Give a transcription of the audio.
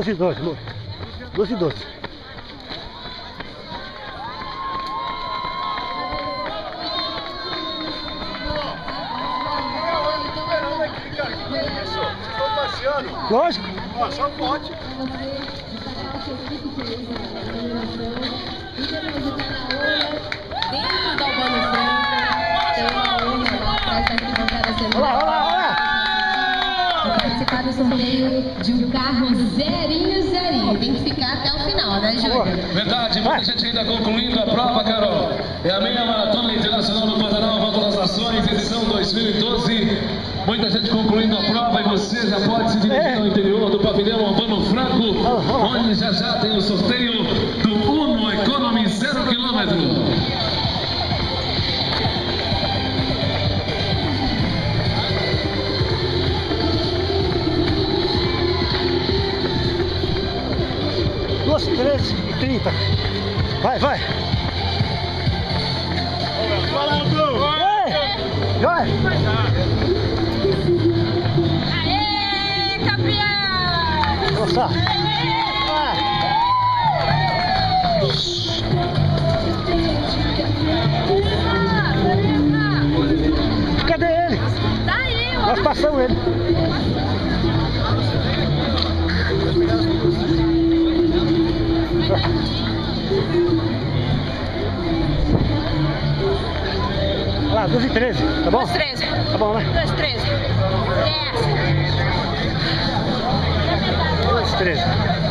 2:12, amor. 2:12. Lógico. Ó, só pode. Dentro da Albano Franco, tem uma urna lá atrás da arquibancada central. Olha lá. Vou participar do sorteio de um carro zerinho. Tem que ficar até o final, né, Júnior? Verdade, muita gente ainda concluindo a prova, Carol. É a meia maratona internacional do Pantanal, Volta das Nações, edição 2012. Muita gente concluindo a prova e você já pode se dirigir ao interior do pavilhão Albano Franco, onde já tem o sorteio do Uno Economy 0 km. Duas 13:30. Vai. Vai! Aê, campeão! Nossa! Cadê ele? Tá aí, ó. Nós passamos ele. Olha lá, 2:13, tá bom? 2:13. Tá bom, né? 2:13. Yes. 2:13.